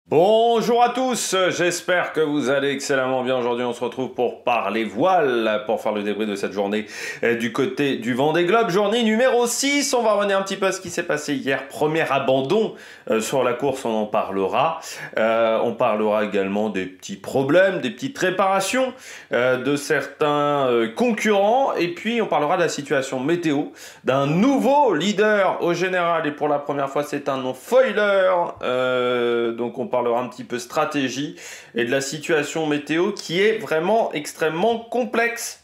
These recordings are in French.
Bonjour à tous, j'espère que vous allez excellemment bien. Aujourd'hui on se retrouve pour parler voile, pour faire le débrief de cette journée du côté du Vendée Globe. Journée numéro 6, on va revenir un petit peu à ce qui s'est passé hier. Premier abandon sur la course, on en parlera. On parlera également des petits problèmes, des petites réparations de certains concurrents. Et puis on parlera de la situation météo, d'un nouveau leader au général. Et pour la première fois c'est un non-foiler, donc on parlera un petit peu stratégie et de la situation météo qui est vraiment extrêmement complexe.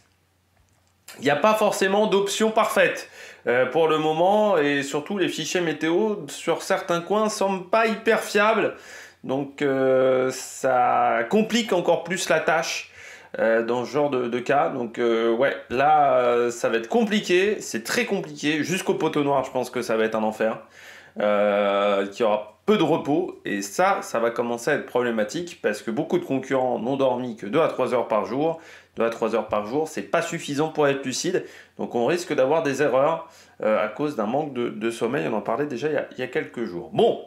Il n'y a pas forcément d'option parfaite pour le moment et surtout les fichiers météo sur certains coins ne semblent pas hyper fiables. Donc ça complique encore plus la tâche dans ce genre de cas. Donc ouais, là ça va être compliqué, c'est très compliqué. Jusqu'au poteau noir, je pense que ça va être un enfer. Qu'il y aura peu de repos et ça va commencer à être problématique parce que beaucoup de concurrents n'ont dormi que 2 à 3 heures par jour. 2 à 3 heures par jour, c'est pas suffisant pour être lucide, donc on risque d'avoir des erreurs à cause d'un manque de sommeil. On en parlait déjà il y a quelques jours. Bon,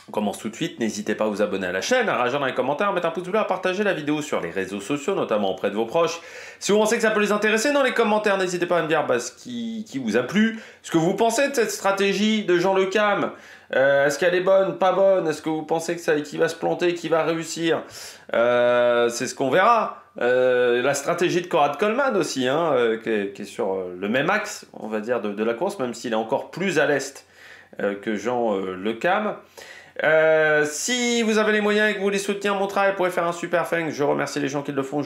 on commence tout de suite, n'hésitez pas à vous abonner à la chaîne, à réagir dans les commentaires, à mettre un pouce bleu, à partager la vidéo sur les réseaux sociaux, notamment auprès de vos proches. Si vous pensez que ça peut les intéresser, dans les commentaires, n'hésitez pas à me dire ce qui vous a plu, ce que vous pensez de cette stratégie de Jean Le Cam. Est-ce qu'elle est bonne, pas bonne? Est-ce que vous pensez qu'il va se planter, qu'il va réussir? C'est ce qu'on verra. La stratégie de Conrad Coleman aussi, qui est sur le même axe, on va dire, de la course, même s'il est encore plus à l'est que Jean Le Cam. Si vous avez les moyens et que vous voulez soutenir mon travail, vous pouvez faire un super thanks. Je remercie les gens qui le font.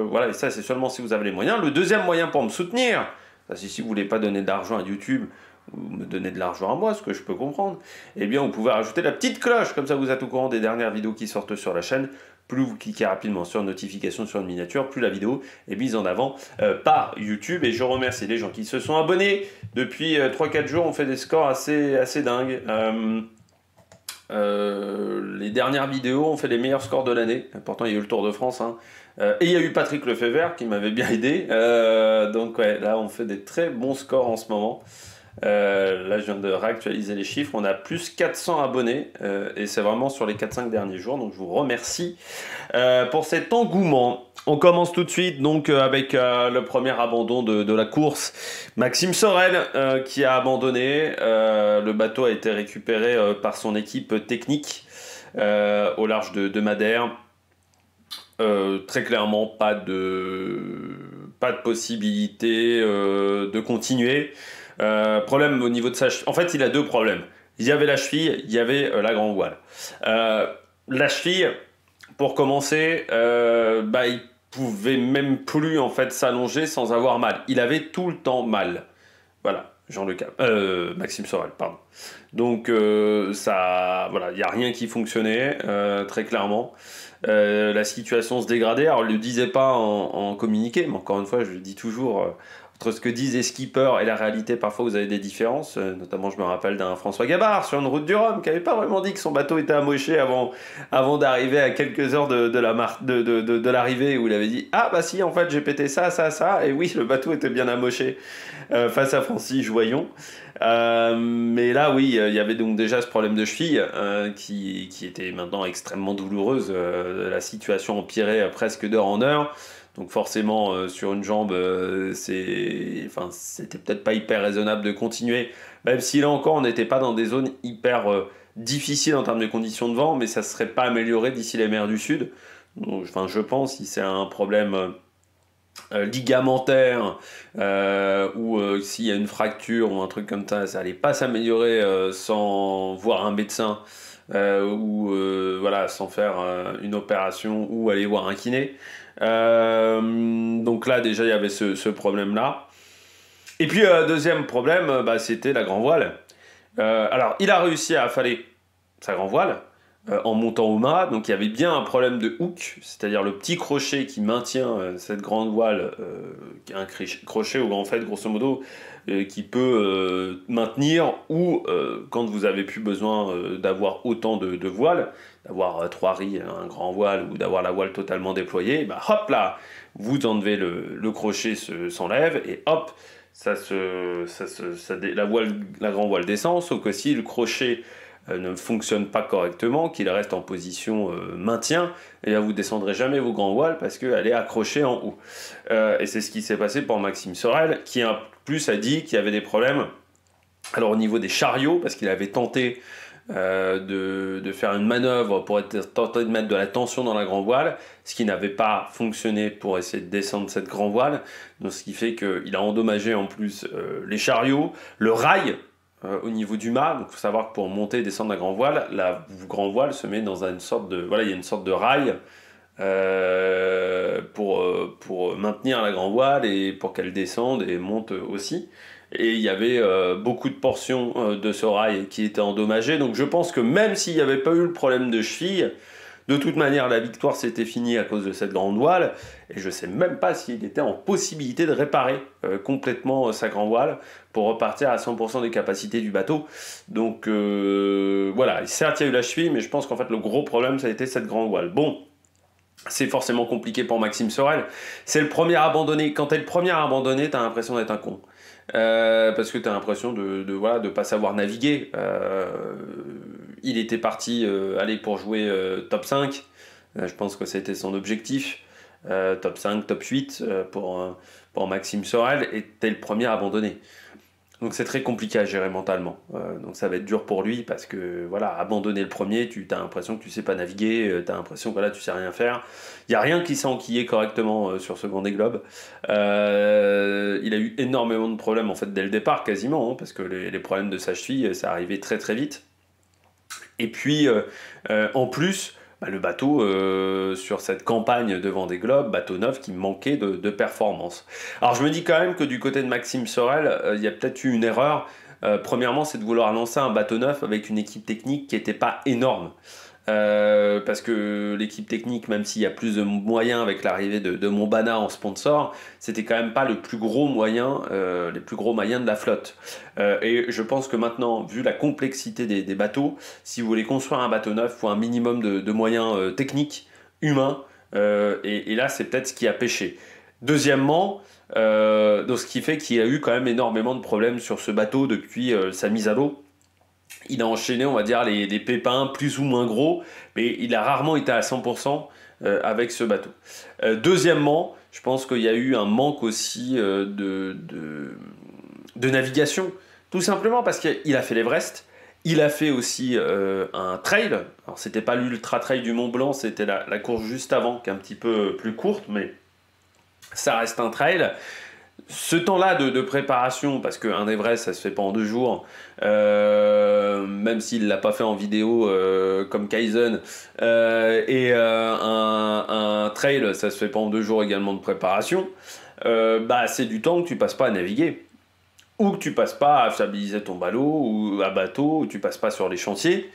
Voilà, et ça c'est seulement si vous avez les moyens. Le deuxième moyen pour me soutenir, si vous voulez pas donner de l'argent à YouTube ou me donner de l'argent à moi, ce que je peux comprendre, eh bien vous pouvez rajouter la petite cloche, comme ça vous êtes au courant des dernières vidéos qui sortent sur la chaîne. Plus vous cliquez rapidement sur notification sur une miniature, plus la vidéo est mise en avant par YouTube. Et je remercie les gens qui se sont abonnés. Depuis 3-4 jours, on fait des scores assez dingues. Les dernières vidéos ont fait les meilleurs scores de l'année. Pourtant, il y a eu le Tour de France. Et il y a eu Patrick Lefebvre qui m'avait bien aidé. Donc ouais, là, on fait des très bons scores en ce moment. Là, je viens de réactualiser les chiffres. On a plus 400 abonnés. Et c'est vraiment sur les 4-5 derniers jours. Donc, je vous remercie pour cet engouement. On commence tout de suite donc avec le premier abandon de la course. Maxime Sorel qui a abandonné. Le bateau a été récupéré par son équipe technique au large de Madère. Très clairement, pas de possibilité de continuer. Problème au niveau de sa cheville. En fait, il a deux problèmes. Il y avait la cheville, il y avait la grand voile. La cheville, pour commencer, il pouvait même plus en fait s'allonger sans avoir mal. Il avait tout le temps mal. Voilà, Jean Le Cam, Maxime Sorel, pardon. Donc ça, voilà, il n'y a rien qui fonctionnait très clairement. La situation se dégradait. Alors, il ne le disait pas en communiqué, mais encore une fois, je le dis toujours. Entre ce que disent les skippers et la réalité, parfois vous avez des différences. Notamment, je me rappelle d'un François Gabard sur une route du Rhum qui n'avait pas vraiment dit que son bateau était amoché avant d'arriver à quelques heures de l'arrivée, où il avait dit: ah bah si, en fait j'ai pété ça, et oui, le bateau était bien amoché face à Francis Joyon. Mais là, oui, il y avait donc déjà ce problème de cheville qui était maintenant extrêmement douloureuse. La situation empirait presque d'heure en heure. Donc forcément, sur une jambe, c'était peut-être pas hyper raisonnable de continuer. Même si là encore, on n'était pas dans des zones hyper difficiles en termes de conditions de vent, mais ça ne serait pas amélioré d'ici les mers du Sud. Donc, je pense, si c'est un problème ligamentaire ou s'il y a une fracture ou un truc comme ça n'allait pas s'améliorer sans voir un médecin ou voilà, sans faire une opération ou aller voir un kiné. Donc là déjà il y avait ce problème là, et puis deuxième problème, c'était la grand voile. Alors il a réussi à affaler sa grand voile en montant au mât, donc il y avait bien un problème de hook, c'est-à-dire le petit crochet qui maintient cette grande voile, qui est un crochet en fait grosso modo qui peut maintenir, ou quand vous avez plus besoin d'avoir autant de voiles, d'avoir 3 riz, un grand voile, ou d'avoir la voile totalement déployée, hop là, vous enlevez le crochet s'enlève et hop, la grand voile descend, sauf que si le crochet ne fonctionne pas correctement, qu'il reste en position maintien, et là vous descendrez jamais vos grands voiles parce qu'elle est accrochée en haut. Et c'est ce qui s'est passé pour Maxime Sorel, qui en plus a dit qu'il y avait des problèmes. Alors au niveau des chariots, parce qu'il avait tenté de faire une manœuvre pour tenter de mettre de la tension dans la grand voile, ce qui n'avait pas fonctionné pour essayer de descendre cette grand voile, donc ce qui fait qu'il a endommagé en plus les chariots, le rail au niveau du mât. Donc il faut savoir que pour monter et descendre la grand voile se met dans une sorte de, voilà, il y a une sorte de rail pour maintenir la grand voile et pour qu'elle descende et monte aussi. Et il y avait beaucoup de portions de ce rail qui étaient endommagées. Donc je pense que même s'il n'y avait pas eu le problème de cheville, de toute manière la victoire s'était finie à cause de cette grande voile. Et je ne sais même pas s'il était en possibilité de réparer complètement sa grande voile pour repartir à 100% des capacités du bateau. Donc voilà, certes il y a eu la cheville, mais je pense qu'en fait le gros problème ça a été cette grande voile. Bon. C'est forcément compliqué pour Maxime Sorel. C'est le premier abandonné. Quand tu es le premier à abandonner, tu as l'impression d'être un con. Parce que tu as l'impression de pas savoir naviguer. Il était parti aller pour jouer top 5. Je pense que c'était son objectif. Top 5, top 8 pour Maxime Sorel. Et tu es le premier à abandonner. Donc c'est très compliqué à gérer mentalement. Donc ça va être dur pour lui parce que voilà, abandonner le premier, tu as l'impression que tu sais pas naviguer, tu as l'impression que voilà, tu sais rien faire. Il n'y a rien qui s'est enquillé correctement sur ce Vendée Globe. Il a eu énormément de problèmes en fait dès le départ quasiment, hein, parce que les problèmes de sa cheville, ça arrivait très très vite. Et puis en plus, le bateau sur cette campagne de Vendée Globe, bateau neuf qui manquait de performance. Alors je me dis quand même que du côté de Maxime Sorel, il y a peut-être eu une erreur. Premièrement, c'est de vouloir lancer un bateau neuf avec une équipe technique qui n'était pas énorme. Parce que l'équipe technique, même s'il y a plus de moyens avec l'arrivée de Monbana en sponsor, c'était quand même pas le plus gros moyen, les plus gros moyens de la flotte. Et je pense que maintenant, vu la complexité des bateaux, si vous voulez construire un bateau neuf, il faut un minimum de moyens techniques, humains, et là c'est peut-être ce qui a pêché. Deuxièmement, donc ce qui fait qu'il y a eu quand même énormément de problèmes sur ce bateau depuis sa mise à l'eau. Il a enchaîné, on va dire, les pépins plus ou moins gros, mais il a rarement été à 100% avec ce bateau. Deuxièmement, je pense qu'il y a eu un manque aussi de navigation, tout simplement parce qu'il a fait l'Everest, il a fait aussi un trail. Alors c'était pas l'ultra trail du Mont Blanc, c'était la course juste avant, qui est un petit peu plus courte, mais ça reste un trail. Ce temps-là de préparation, parce qu'un Everest ça se fait pas en 2 jours, même s'il l'a pas fait en vidéo comme Kaizen, et un trail ça se fait pas en 2 jours également de préparation, c'est du temps que tu passes pas à naviguer, ou que tu passes pas à stabiliser ton bateau, ou tu passes pas sur les chantiers,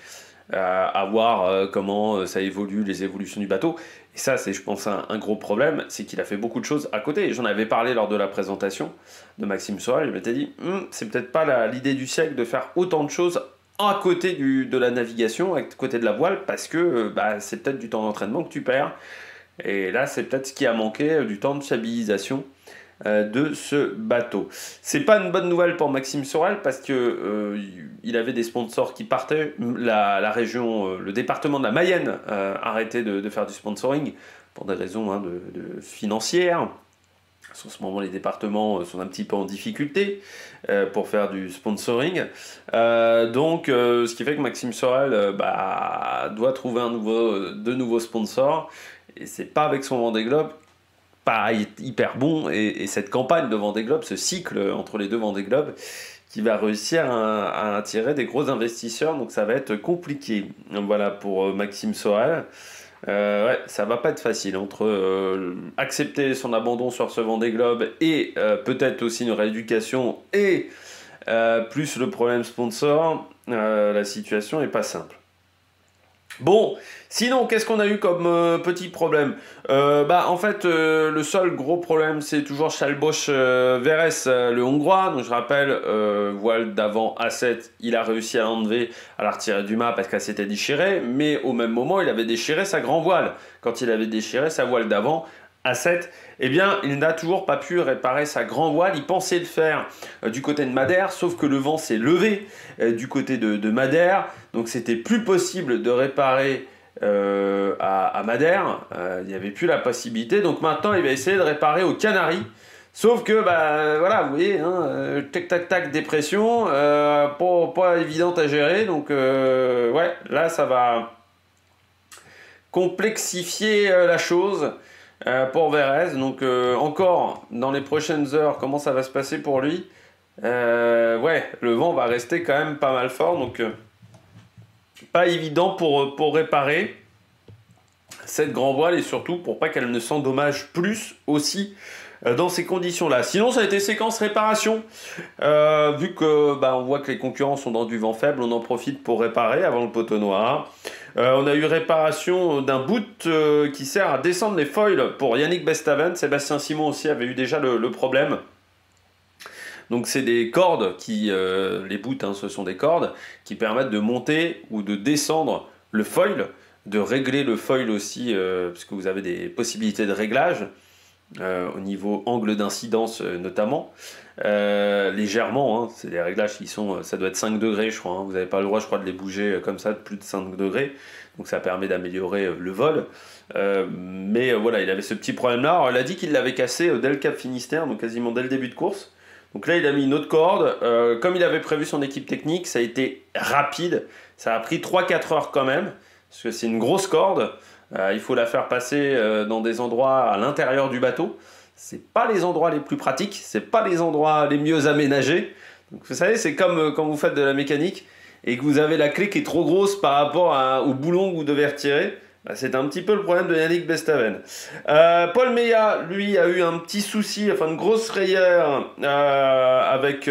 à voir comment ça évolue, les évolutions du bateau. Et ça, c'est, je pense, un gros problème, c'est qu'il a fait beaucoup de choses à côté. J'en avais parlé lors de la présentation de Maxime Sorel, je m'étais dit, c'est peut-être pas l'idée du siècle de faire autant de choses à côté de la navigation, à côté de la voile, parce que c'est peut-être du temps d'entraînement que tu perds. Et là, c'est peut-être ce qui a manqué, du temps de stabilisation de ce bateau. C'est pas une bonne nouvelle pour Maxime Sorel parce que il avait des sponsors qui partaient. La région, le département de la Mayenne arrêtait de faire du sponsoring pour des raisons de financières. En ce moment, les départements sont un petit peu en difficulté pour faire du sponsoring. Donc, ce qui fait que Maxime Sorel doit trouver de nouveaux sponsors. Et c'est pas avec son Vendée Globe pareil, hyper bon, et cette campagne de Vendée Globe, ce cycle entre les deux Vendée Globe, qui va réussir à attirer des gros investisseurs, donc ça va être compliqué. Voilà pour Maxime Sorel. Ouais, ça va pas être facile entre accepter son abandon sur ce Vendée Globe et peut-être aussi une rééducation et plus le problème sponsor, la situation est pas simple. Bon, sinon, qu'est-ce qu'on a eu comme petit problème? En fait, le seul gros problème, c'est toujours Chalbosch Veres, le Hongrois. Donc, je rappelle, voile d'avant A7, il a réussi à l'enlever, à la retirer du mât parce qu'elle s'était déchirée. Mais au même moment, il avait déchiré sa grand voile. Quand il avait déchiré sa voile d'avant, à 7, eh bien, il n'a toujours pas pu réparer sa grand voile. Il pensait le faire du côté de Madère, sauf que le vent s'est levé du côté de Madère, donc c'était plus possible de réparer à Madère. Il n'y avait plus la possibilité, donc maintenant il va essayer de réparer aux Canaries. Sauf que, bah voilà, vous voyez, hein, tac tac tac, dépression, pas évidente à gérer, donc ouais, là ça va complexifier la chose pour Vérez. Donc encore dans les prochaines heures, comment ça va se passer pour lui? Ouais, le vent va rester quand même pas mal fort, donc pas évident pour réparer cette grand voile et surtout pour pas qu'elle ne s'endommage plus aussi dans ces conditions-là. Sinon, ça a été séquence réparation. Vu que on voit que les concurrents sont dans du vent faible, on en profite pour réparer avant le poteau noir. On a eu réparation d'un boot qui sert à descendre les foils pour Yannick Bestaven. Sébastien Simon aussi avait eu déjà le problème. Donc c'est des cordes qui, les boots, hein, ce sont des cordes qui permettent de monter ou de descendre le foil, de régler le foil aussi, parce que vous avez des possibilités de réglage. Au niveau angle d'incidence notamment, légèrement, hein, c'est des réglages qui sont, ça doit être 5 degrés je crois, hein, vous n'avez pas le droit je crois de les bouger comme ça de plus de 5 degrés, donc ça permet d'améliorer le vol, mais voilà, il avait ce petit problème là. Alors, il a dit qu'il l'avait cassé dès le Cap Finistère, donc quasiment dès le début de course, donc là il a mis une autre corde, comme il avait prévu son équipe technique, ça a été rapide, ça a pris 3-4 heures quand même, parce que c'est une grosse corde. Il faut la faire passer dans des endroits à l'intérieur du bateau. C'est pas les endroits les plus pratiques, c'est pas les endroits les mieux aménagés. Donc, vous savez, c'est comme quand vous faites de la mécanique et que vous avez la clé qui est trop grosse par rapport au boulon que vous devez retirer. C'est un petit peu le problème de Yannick Bestaven. Paul Meillat, lui, a eu un petit souci, enfin une grosse frayeur avec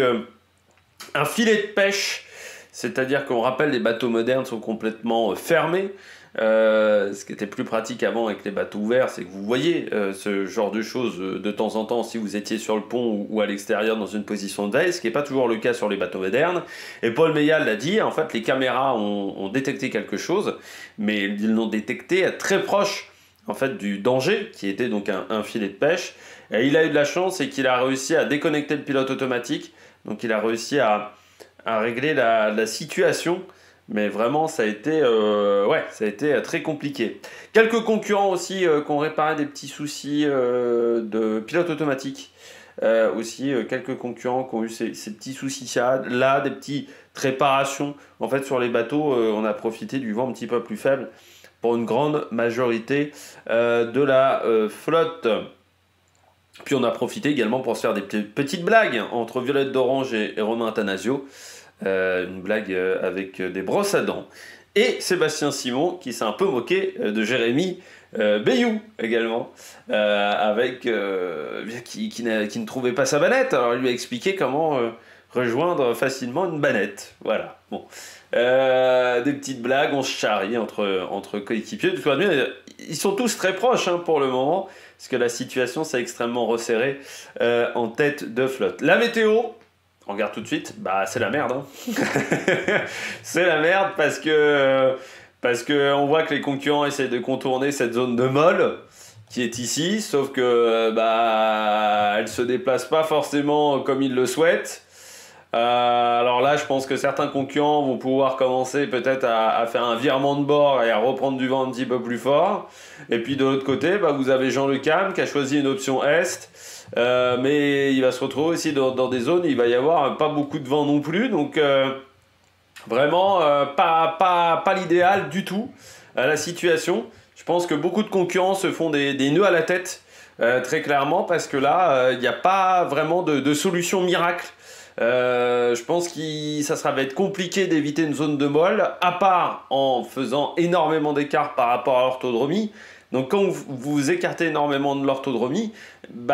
un filet de pêche. C'est-à-dire qu'on rappelle, les bateaux modernes sont complètement fermés. Ce qui était plus pratique avant avec les bateaux ouverts, c'est que vous voyez ce genre de choses de temps en temps si vous étiez sur le pont ou à l'extérieur dans une position de veille, ce qui n'est pas toujours le cas sur les bateaux modernes. Et Paul Meillat l'a dit, en fait les caméras ont détecté quelque chose, mais ils l'ont détecté très proche en fait du danger, qui était donc un filet de pêche. Et il a eu de la chance et qu'il a réussi à déconnecter le pilote automatique, donc il a réussi à régler la situation. Mais vraiment, ça a été très compliqué. Quelques concurrents aussi qui ont réparé des petits soucis de pilote automatique. Aussi, quelques concurrents qui ont eu ces petits soucis-là, des petites réparations. En fait, sur les bateaux, on a profité du vent un petit peu plus faible pour une grande majorité de la flotte. Puis on a profité également pour se faire des petites blagues entre Violette d'Orange et Romain Attanasio. Une blague avec des brosses à dents. Et Sébastien Simon qui s'est un peu moqué de Jérémy Bayou également, qui ne trouvait pas sa banette. Alors il lui a expliqué comment rejoindre facilement une banette. Voilà. Bon. Des petites blagues, on se charrie entre coéquipiers. Ils sont tous très proches hein, pour le moment, parce que la situation s'est extrêmement resserrée en tête de flotte. La météo, on regarde tout de suite, c'est la merde. Hein. C'est la merde parce que on voit que les concurrents essaient de contourner cette zone de molle qui est ici, sauf que elle se déplace pas forcément comme ils le souhaitent. Alors là, je pense que certains concurrents vont pouvoir commencer peut-être à faire un virement de bord et à reprendre du vent un petit peu plus fort. Et puis de l'autre côté, vous avez Jean Le Cam qui a choisi une option Est. Mais il va se retrouver aussi dans des zones où il va y avoir pas beaucoup de vent non plus, donc vraiment pas l'idéal du tout la situation. Je pense que beaucoup de concurrents se font des nœuds à la tête très clairement, parce que là il n'y a pas vraiment de solution miracle. Je pense que ça va être compliqué d'éviter une zone de molle, à part en faisant énormément d'écart par rapport à l'orthodromie. Donc quand vous vous écartez énormément de l'orthodromie,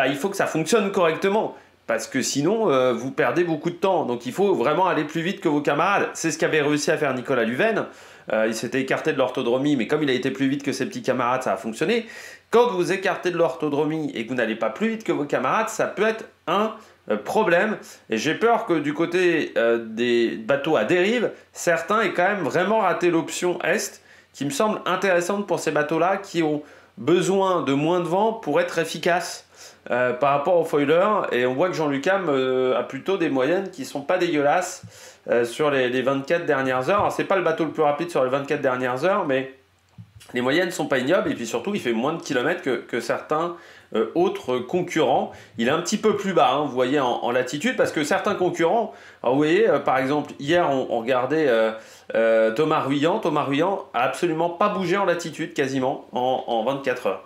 il faut que ça fonctionne correctement, parce que sinon vous perdez beaucoup de temps. Donc il faut vraiment aller plus vite que vos camarades. C'est ce qu'avait réussi à faire Nicolas Luven. Il s'était écarté de l'orthodromie, mais comme il a été plus vite que ses petits camarades, ça a fonctionné. Quand vous vous écartez de l'orthodromie et que vous n'allez pas plus vite que vos camarades, ça peut être un problème. Et j'ai peur que du côté des bateaux à dérive, certains aient quand même vraiment raté l'option Est, qui me semble intéressante pour ces bateaux-là, qui ont besoin de moins de vent pour être efficace par rapport au foiler. Et on voit que Jean-Luc Ham a plutôt des moyennes qui sont pas dégueulasses sur les 24 dernières heures. Alors, c'est pas le bateau le plus rapide sur les 24 dernières heures, mais les moyennes sont pas ignobles. Et puis surtout, il fait moins de kilomètres que certains autres concurrents. Il est un petit peu plus bas, hein, vous voyez, en latitude, parce que certains concurrents, alors vous voyez, par exemple, hier, on regardait Thomas Ruyant. Thomas Ruyant a absolument pas bougé en latitude, quasiment, en 24 heures.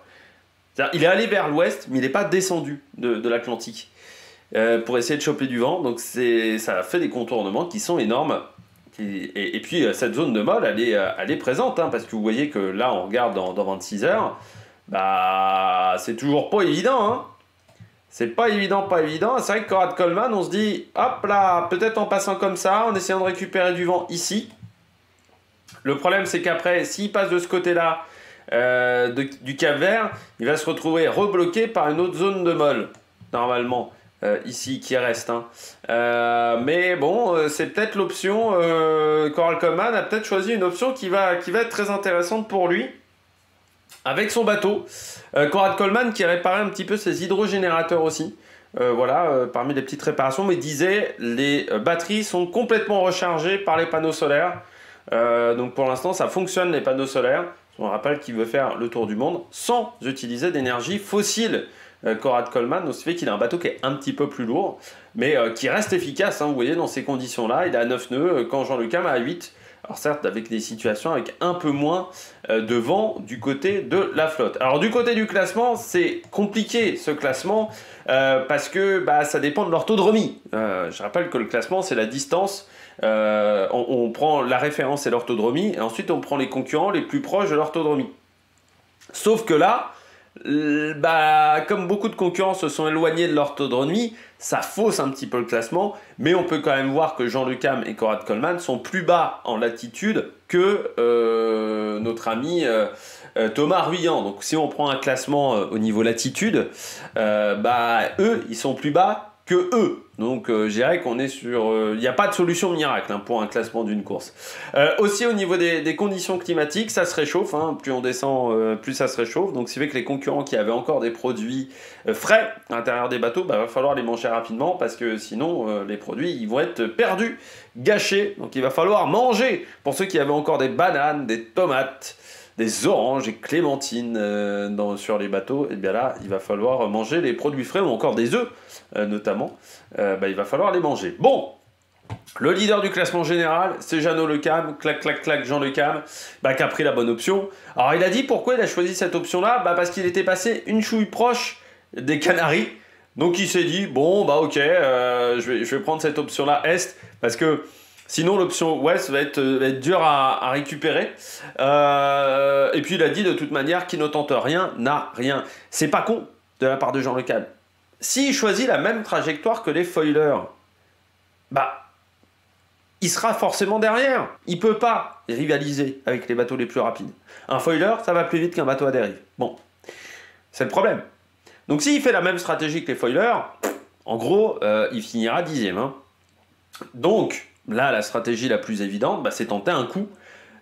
C'est-à-dire, il est allé vers l'ouest, mais il n'est pas descendu de l'Atlantique pour essayer de choper du vent. Donc ça a fait des contournements qui sont énormes. Et puis cette zone de molle, elle est présente, hein, parce que vous voyez que là, on regarde dans 26 heures, bah c'est toujours pas évident. Hein. C'est pas évident. C'est vrai que Conrad Coleman, on se dit, hop là, peut-être en passant comme ça, en essayant de récupérer du vent ici. Le problème, c'est qu'après, s'il passe de ce côté-là, du Cap-Vert, il va se retrouver rebloqué par une autre zone de molle, normalement, ici, qui reste. Hein. Mais bon, c'est peut-être l'option, Conrad Coleman a peut-être choisi une option qui va être très intéressante pour lui, avec son bateau. Conrad Coleman qui réparait un petit peu ses hydrogénérateurs aussi. Voilà, parmi les petites réparations, mais disait, les batteries sont complètement rechargées par les panneaux solaires. Donc pour l'instant, ça fonctionne, les panneaux solaires. On rappelle qu'il veut faire le tour du monde sans utiliser d'énergie fossile. Conrad Coleman, donc ce fait qu'il a un bateau qui est un petit peu plus lourd, mais qui reste efficace, hein, vous voyez, dans ces conditions-là. Il est à 9 nœuds, quand Jean-Luc Ham a 8. Alors certes, avec des situations avec un peu moins de vent du côté de la flotte. Alors du côté du classement, c'est compliqué ce classement, parce que ça dépend de l'orthodromie. Je rappelle que le classement, c'est la distance. On prend la référence et l'orthodromie, et ensuite on prend les concurrents les plus proches de l'orthodromie. Sauf que là, comme beaucoup de concurrents se sont éloignés de l'orthodromie, ça fausse un petit peu le classement, mais on peut quand même voir que Jean-Luc Ham et Conrad Coleman sont plus bas en latitude que notre ami Thomas Ruyant. Donc si on prend un classement au niveau latitude, eux, ils sont plus bas que eux. Donc je dirais qu'on est sur... Il n'y a pas de solution miracle, hein, pour un classement d'une course. Aussi au niveau des conditions climatiques, ça se réchauffe. Hein, plus on descend, plus ça se réchauffe. Donc c'est vrai que les concurrents qui avaient encore des produits frais à l'intérieur des bateaux, va falloir les manger rapidement, parce que sinon les produits ils vont être perdus, gâchés. Donc il va falloir manger. Pour ceux qui avaient encore des bananes, des tomates, des oranges et clémentines sur les bateaux, et bien là, il va falloir manger les produits frais, ou encore des œufs notamment. Il va falloir les manger. Bon, le leader du classement général, c'est Jeannot Le Cam, clac, Jean Le Cam, qui a pris la bonne option. Alors il a dit pourquoi il a choisi cette option-là, parce qu'il était passé une chouille proche des Canaries. Donc il s'est dit, bon, ok, je vais prendre cette option-là Est, parce que sinon, l'option Ouest va être dure à récupérer. Et puis, il a dit de toute manière qu'il ne tente rien, n'a rien. C'est pas con de la part de Jean Le Cam. S'il choisit la même trajectoire que les foilers, il sera forcément derrière. Il ne peut pas rivaliser avec les bateaux les plus rapides. Un foiler, ça va plus vite qu'un bateau à dérive. Bon, c'est le problème. Donc, s'il fait la même stratégie que les foilers, en gros, il finira 10e. Hein. Donc, là, la stratégie la plus évidente, c'est tenter un coup.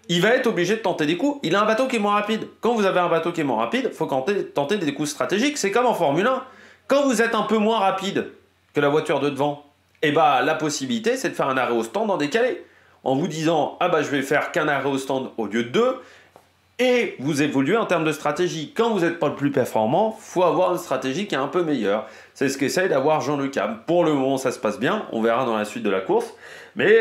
Il va être obligé de tenter des coups. Il a un bateau qui est moins rapide. Quand vous avez un bateau qui est moins rapide, il faut tenter des coups stratégiques. C'est comme en Formule 1. Quand vous êtes un peu moins rapide que la voiture de devant, la possibilité, c'est de faire un arrêt au stand en décalé. En vous disant, je vais faire qu'un arrêt au stand au lieu de 2. Et vous évoluez en termes de stratégie. Quand vous n'êtes pas le plus performant, il faut avoir une stratégie qui est un peu meilleure. C'est ce qu'essaye d'avoir Jean Le Cam. Pour le moment, ça se passe bien. On verra dans la suite de la course. Mais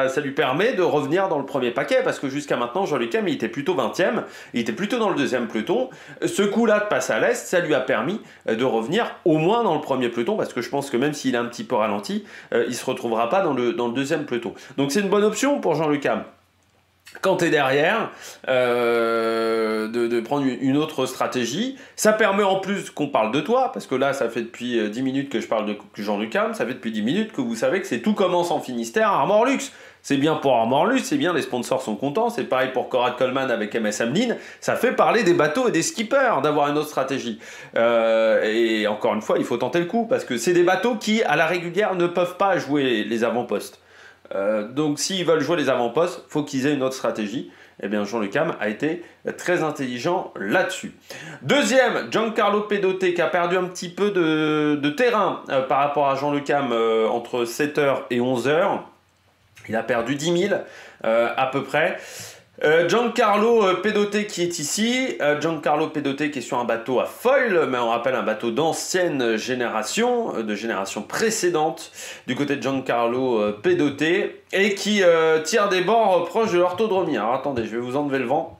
ça lui permet de revenir dans le premier paquet, parce que jusqu'à maintenant, Jean Le Cam, il était plutôt 20e. Il était plutôt dans le deuxième peloton. Ce coup-là de passe à l'Est, ça lui a permis de revenir au moins dans le premier peloton, parce que je pense que même s'il est un petit peu ralenti, il ne se retrouvera pas dans le deuxième peloton. Donc c'est une bonne option pour Jean Le Cam. Quand tu es derrière, de prendre une autre stratégie. Ça permet en plus qu'on parle de toi, parce que là, ça fait depuis 10 minutes que je parle de Jean-Luc Ham, ça fait depuis 10 minutes que vous savez que c'est tout commence en Finistère, Armor Luxe. C'est bien pour Armor Luxe, c'est bien, les sponsors sont contents, c'est pareil pour Conrad Coleman avec MS Amlin, ça fait parler des bateaux et des skippers d'avoir une autre stratégie. Et encore une fois, il faut tenter le coup, parce que c'est des bateaux qui, à la régulière, ne peuvent pas jouer les avant-postes. Donc s'ils veulent jouer les avant-postes, il faut qu'ils aient une autre stratégie. eh bien Jean Le Cam a été très intelligent là-dessus. Deuxième, Giancarlo Pedote qui a perdu un petit peu de terrain par rapport à Jean Le Cam entre 7h et 11h. Il a perdu 10 000 à peu près. Giancarlo Pedote qui est ici, Giancarlo Pedote qui est sur un bateau à foil, mais on rappelle un bateau d'ancienne génération, de génération précédente, du côté de Giancarlo Pedote, et qui tire des bords proches de l'orthodromie. Alors attendez, je vais vous enlever le vent.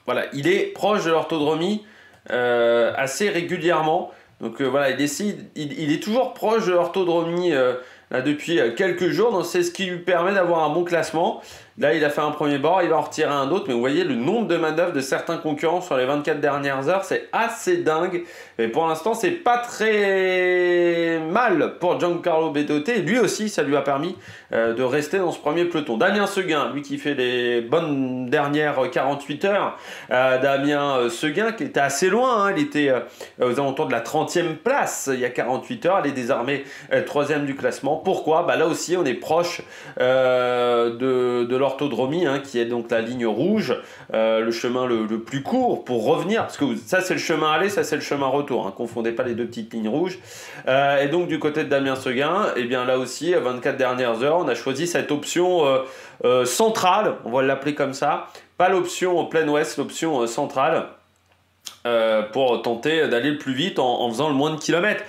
Voilà, il est proche de l'orthodromie assez régulièrement. Donc voilà, il est toujours proche de l'orthodromie là, depuis quelques jours, donc c'est ce qui lui permet d'avoir un bon classement. Là, il a fait un premier bord, il va en retirer un autre, mais vous voyez le nombre de manœuvres de certains concurrents sur les 24 dernières heures, c'est assez dingue. Mais pour l'instant, c'est pas très mal pour Giancarlo Pedote. Lui aussi, ça lui a permis de rester dans ce premier peloton. Damien Seguin, lui qui fait les bonnes dernières 48 heures. Damien Seguin qui était assez loin, hein, il était aux alentours de la 30e place il y a 48 heures. Il est désormais 3e du classement. Pourquoi? Bah là aussi, on est proche de l'orthodromie, hein, qui est donc la ligne rouge, le chemin le plus court pour revenir, parce que ça c'est le chemin aller, ça c'est le chemin retour, hein, confondez pas les deux petites lignes rouges. Et donc du côté de Damien Seguin, et bien là aussi, 24 dernières heures, on a choisi cette option centrale, on va l'appeler comme ça, pas l'option plein ouest, l'option centrale, pour tenter d'aller le plus vite en faisant le moins de kilomètres.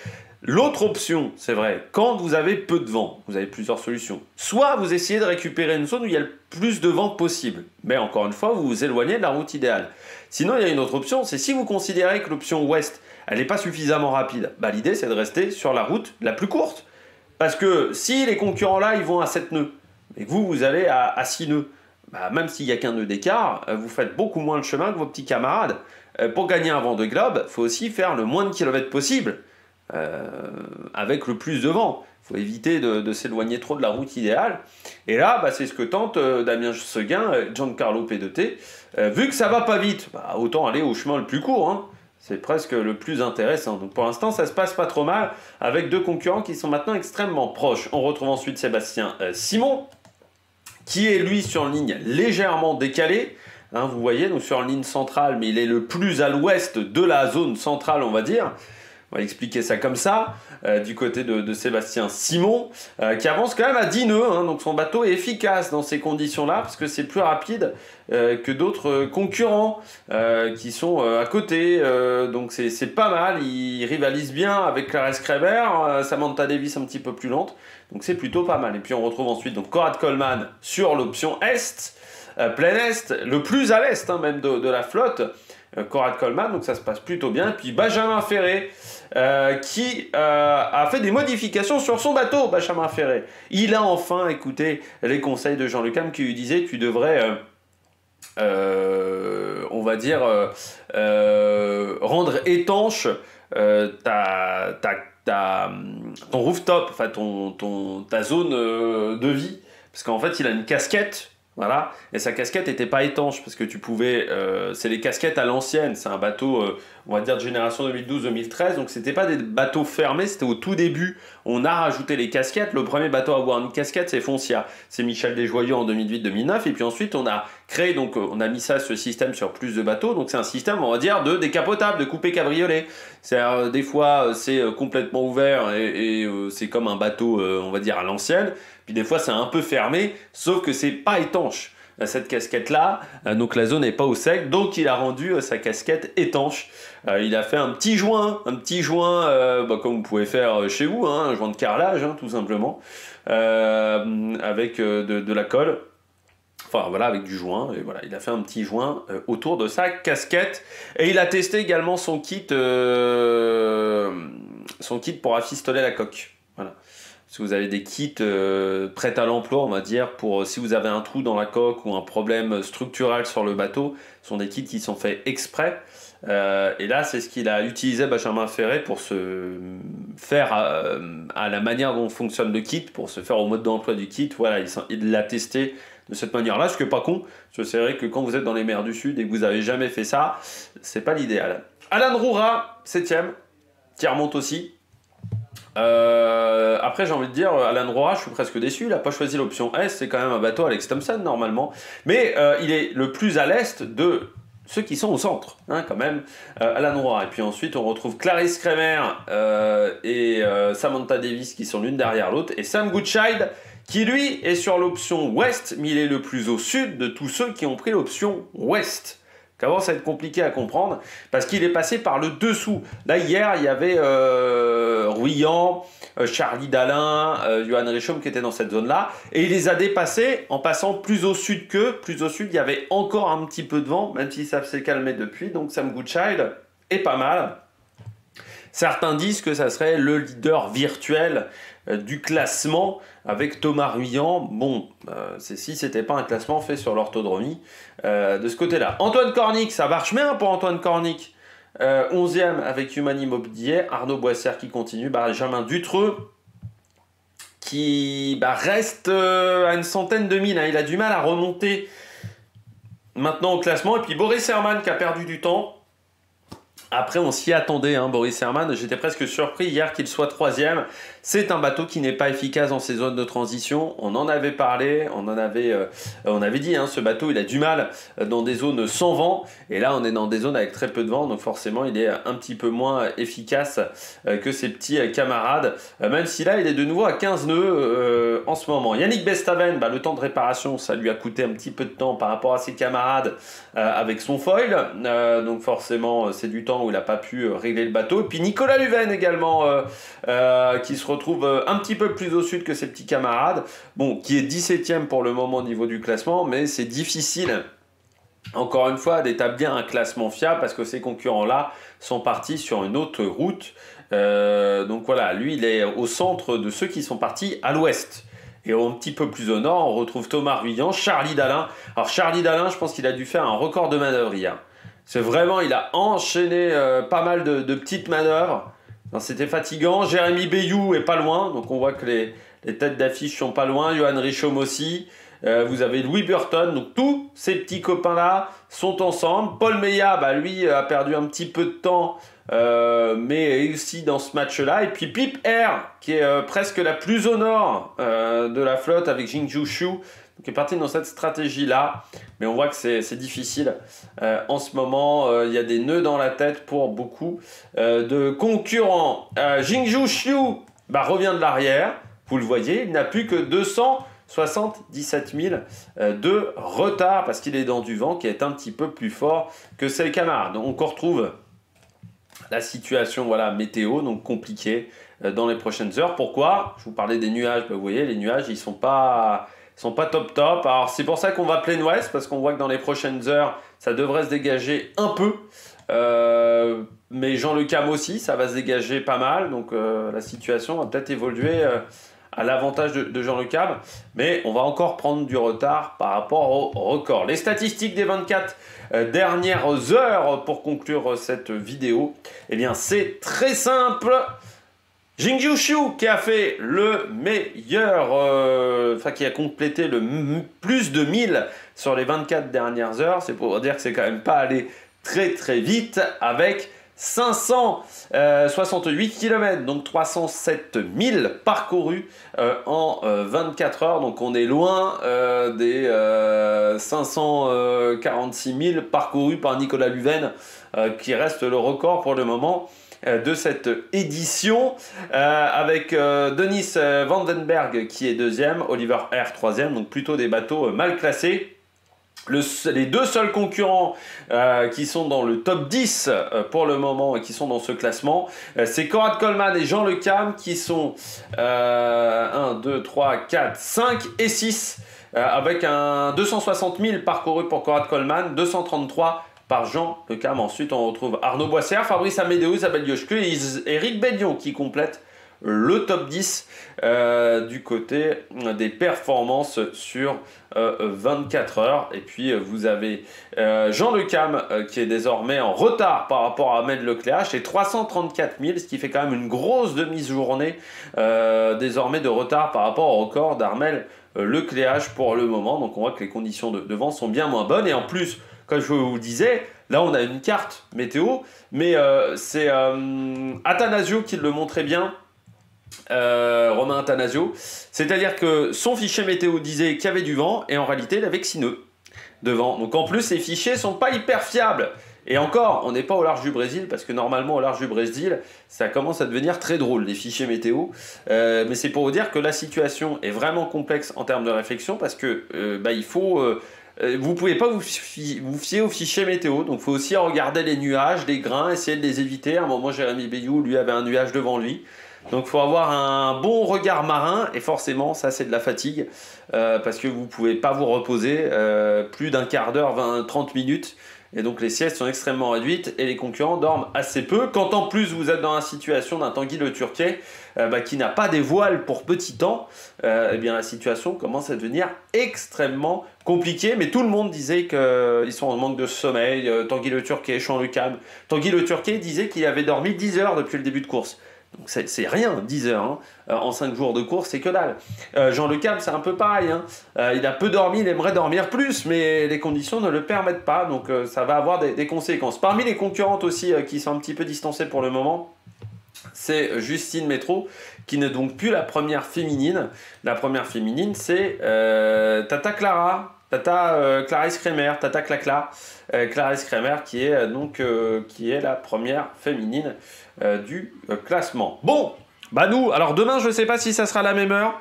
L'autre option, c'est vrai, quand vous avez peu de vent, vous avez plusieurs solutions. Soit vous essayez de récupérer une zone où il y a le plus de vent possible, mais encore une fois, vous vous éloignez de la route idéale. Sinon, il y a une autre option, c'est si vous considérez que l'option ouest, elle n'est pas suffisamment rapide, bah, l'idée c'est de rester sur la route la plus courte. Parce que si les concurrents là, ils vont à 7 nœuds, et que vous allez à 6 nœuds, bah, même s'il n'y a qu'un nœud d'écart, vous faites beaucoup moins de chemin que vos petits camarades. Pour gagner un Vendée Globe, il faut aussi faire le moins de kilomètres possible. Avec le plus de vent. Il faut éviter de s'éloigner trop de la route idéale. Et là, bah, c'est ce que tente Damien Seguin, Giancarlo Pedote. Vu que ça va pas vite, bah, autant aller au chemin le plus court. Hein. C'est presque le plus intéressant. Donc pour l'instant, ça se passe pas trop mal avec deux concurrents qui sont maintenant extrêmement proches. On retrouve ensuite Sébastien Simon, qui est lui sur une ligne légèrement décalée. Hein, vous voyez, donc sur une ligne centrale, mais il est le plus à l'ouest de la zone centrale, on va dire. On va expliquer ça comme ça, du côté de Sébastien Simon, qui avance quand même à 10 nœuds, hein, donc son bateau est efficace dans ces conditions-là, parce que c'est plus rapide que d'autres concurrents qui sont à côté, donc c'est pas mal, il rivalise bien avec Clarence Kreber, Samantha Davis un petit peu plus lente, donc c'est plutôt pas mal. Et puis on retrouve ensuite donc Conrad Coleman sur l'option Est, plein Est, le plus à l'Est hein, même de la flotte, Conrad Coleman, donc ça se passe plutôt bien. Et puis Benjamin Ferré, qui a fait des modifications sur son bateau, Benjamin Ferré. Il a enfin écouté les conseils de Jean Le Cam qui lui disait tu devrais, on va dire, rendre étanche ton rooftop, enfin ta zone de vie. Parce qu'en fait, il a une casquette. Voilà, et sa casquette n'était pas étanche parce que tu pouvais, c'est les casquettes à l'ancienne, c'est un bateau, on va dire de génération 2012-2013, donc c'était pas des bateaux fermés, c'était au tout début, on a rajouté les casquettes. Le premier bateau à avoir une casquette c'est Foncia, c'est Michel Desjoyaux en 2008-2009, et puis ensuite on a créé, donc on a mis ce système sur plus de bateaux, donc c'est un système on va dire de décapotable, de coupé cabriolet. Des fois c'est complètement ouvert et c'est comme un bateau on va dire à l'ancienne. Puis des fois c'est un peu fermé, sauf que c'est pas étanche. Cette casquette-là, donc la zone n'est pas au sec, donc il a rendu sa casquette étanche. Il a fait un petit joint comme vous pouvez faire chez vous, hein, un joint de carrelage hein, tout simplement, avec de la colle. Enfin voilà, avec du joint, et voilà, il a fait un petit joint autour de sa casquette. Et il a testé également son kit pour rafistoler la coque. Voilà. Si vous avez des kits prêts à l'emploi, on va dire, pour si vous avez un trou dans la coque ou un problème structurel sur le bateau, ce sont des kits qui sont faits exprès. Et là, c'est ce qu'il a utilisé Benjamin Ferré pour se faire à la manière dont fonctionne le kit, pour se faire au mode d'emploi du kit. Voilà, il l'a testé de cette manière-là, ce qui n'est pas con. Parce que c'est vrai que quand vous êtes dans les mers du Sud et que vous n'avez jamais fait ça, c'est pas l'idéal. Alan Roura, 7ème, qui remonte aussi. Après, j'ai envie de dire, Alan Rohra, je suis presque déçu. Il n'a pas choisi l'option S. C'est quand même un bateau Alex Thompson, normalement. Mais il est le plus à l'est de ceux qui sont au centre, hein, quand même. Alan Rohra. Et puis ensuite, on retrouve Clarisse Kremer et Samantha Davis qui sont l'une derrière l'autre. Et Sam Goodchild qui, lui, est sur l'option Ouest, mais il est le plus au sud de tous ceux qui ont pris l'option Ouest. Qu'avant, ça va être compliqué à comprendre, parce qu'il est passé par le dessous. Là, hier, il y avait Ruyant, Charlie Dalin, Johan Richomme qui étaient dans cette zone-là, et il les a dépassés en passant plus au sud qu'eux. Plus au sud, il y avait encore un petit peu de vent, même si ça s'est calmé depuis, donc Sam Goodchild est pas mal. Certains disent que ça serait le leader virtuel du classement avec Thomas Ruyant. Bon, si c'était pas un classement fait sur l'orthodromie de ce côté-là. Antoine Cornic, ça marche bien pour Antoine Cornic. 11e avec Humani Mobilier. Arnaud Boissière qui continue. Benjamin Dutreux qui reste à une centaine de milles. Hein. Il a du mal à remonter maintenant au classement. Et puis Boris Herman qui a perdu du temps. Après, on s'y attendait, hein, Boris Herman. J'étais presque surpris hier qu'il soit 3e. C'est un bateau qui n'est pas efficace dans ces zones de transition. On en avait parlé, on avait dit, hein, ce bateau, il a du mal dans des zones sans vent. Et là, on est dans des zones avec très peu de vent. Donc forcément, il est un petit peu moins efficace que ses petits camarades. Même si là, il est de nouveau à 15 nœuds en ce moment. Yannick Bestaven, le temps de réparation, ça lui a coûté un petit peu de temps par rapport à ses camarades avec son foil. Donc forcément, c'est du temps où il n'a pas pu régler le bateau. Et puis Nicolas Luven également, qui se retrouve un petit peu plus au sud que ses petits camarades. Bon, qui est 17e pour le moment au niveau du classement, mais c'est difficile, encore une fois, d'établir un classement fiable parce que ces concurrents-là sont partis sur une autre route. Donc voilà, lui, il est au centre de ceux qui sont partis à l'ouest. Et un petit peu plus au nord, on retrouve Thomas Ruyant, Charlie Dalin. Alors Charlie Dalin, je pense qu'il a dû faire un record de manœuvre hier. C'est vraiment, il a enchaîné pas mal de petites manœuvres. C'était fatigant. Jérémy Bayou est pas loin, donc on voit que les têtes d'affiche sont pas loin. Johan Richomme aussi. Vous avez Louis Burton. Donc tous ces petits copains-là sont ensemble. Paul Meillat, lui, a perdu un petit peu de temps, mais aussi dans ce match-là. Et puis Pip Air, qui est presque la plus au nord de la flotte avec Jingju Shu, qui est parti dans cette stratégie-là. Mais on voit que c'est difficile. En ce moment, il y a des nœuds dans la tête pour beaucoup de concurrents. Jingju Shu revient de l'arrière. Vous le voyez, il n'a plus que 277 000 de retard parce qu'il est dans du vent qui est un petit peu plus fort que ses camarades. Donc on retrouve la situation météo, donc compliquée dans les prochaines heures. Pourquoi? Je vous parlais des nuages. Vous voyez, les nuages, ils sont pas top. Alors c'est pour ça qu'on va plein ouest, parce qu'on voit que dans les prochaines heures, ça devrait se dégager un peu. Mais Jean Le Cam aussi, ça va se dégager pas mal. Donc la situation va peut-être évoluer à l'avantage de Jean Le Cam. Mais on va encore prendre du retard par rapport au record. Les statistiques des 24 dernières heures pour conclure cette vidéo, eh bien c'est très simple. Jingju Shu qui a fait le meilleur, qui a complété le plus de 1000 sur les 24 dernières heures. C'est pour dire que c'est quand même pas allé très très vite avec 568 km, donc 307 000 parcourus en 24 heures. Donc on est loin des 546 000 parcourus par Nicolas Luven, qui reste le record pour le moment de cette édition, avec Denis Vandenberg qui est 2e, Oliver Air 3e, donc plutôt des bateaux mal classés. Les deux seuls concurrents qui sont dans le top 10 pour le moment et qui sont dans ce classement, c'est Conrad Coleman et Jean Le Cam qui sont 1, 2, 3, 4, 5 et 6 avec un 260 000 parcourus pour Conrad Coleman, 233 par Jean Le Cam. Ensuite, on retrouve Arnaud Boissière, Fabrice Amédéo, Isabelle Diochque et Eric Bédion qui complètent le top 10 du côté des performances sur 24 heures. Et puis vous avez Jean Le Cam qui est désormais en retard par rapport à Ahmed Lecléache, c'est 334 000, ce qui fait quand même une grosse demi-journée désormais de retard par rapport au record d'Armel Lecléache pour le moment. Donc on voit que les conditions de vent sont bien moins bonnes, et en plus, comme je vous disais, là on a une carte météo, mais c'est Athanasio qui le montrait bien. Romain Attanasio. C'est-à-dire que son fichier météo disait qu'il y avait du vent et en réalité il avait que sineux de vent. Donc en plus, ces fichiers sont pas hyper fiables. Et encore, on n'est pas au large du Brésil, parce que normalement au large du Brésil, ça commence à devenir très drôle, les fichiers météo. Mais c'est pour vous dire que la situation est vraiment complexe en termes de réflexion, parce que il faut... vous pouvez pas vous fier aux fichiers météo, donc il faut aussi regarder les nuages, les grains, essayer de les éviter. À un moment, Jérémy Bayou, lui, avait un nuage devant lui. Donc il faut avoir un bon regard marin, et forcément, ça c'est de la fatigue, parce que vous ne pouvez pas vous reposer plus d'un quart d'heure, 20-30 minutes. Et donc les siestes sont extrêmement réduites et les concurrents dorment assez peu. Quand en plus vous êtes dans la situation d'un Tanguy Le Turquet qui n'a pas des voiles pour petit temps, eh bien la situation commence à devenir extrêmement compliquée. Mais tout le monde disait qu'ils sont en manque de sommeil. Tanguy Le Turquet, Jean Le Cam. Tanguy Le Turquet disait qu'il avait dormi 10 heures depuis le début de course. Donc c'est rien, 10 heures, hein. En 5 jours de course, c'est que dalle. Jean Le Cam, c'est un peu pareil, hein. Il a peu dormi, il aimerait dormir plus, mais les conditions ne le permettent pas, donc ça va avoir des conséquences. Parmi les concurrentes aussi qui sont un petit peu distancées pour le moment, c'est Justine Métro, qui n'est donc plus la première féminine. La première féminine, c'est Tata Clara, Clarisse Kremer, Tata Clacla, Clarisse Kremer, qui est la première féminine du classement. Bon, bah nous, alors demain, je ne sais pas si ça sera à la même heure.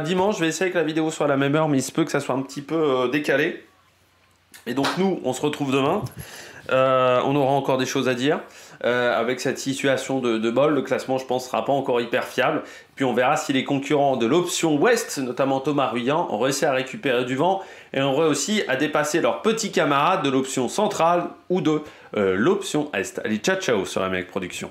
Dimanche, je vais essayer que la vidéo soit à la même heure, mais il se peut que ça soit un petit peu décalé. Et donc nous, on se retrouve demain. On aura encore des choses à dire. Avec cette situation de bol, le classement, je pense, sera pas encore hyper fiable. Puis on verra si les concurrents de l'option Ouest, notamment Thomas Ruyant, ont réussi à récupérer du vent et ont réussi à dépasser leurs petits camarades de l'option centrale ou de l'option Est. Allez, ciao ciao sur la Mec Production.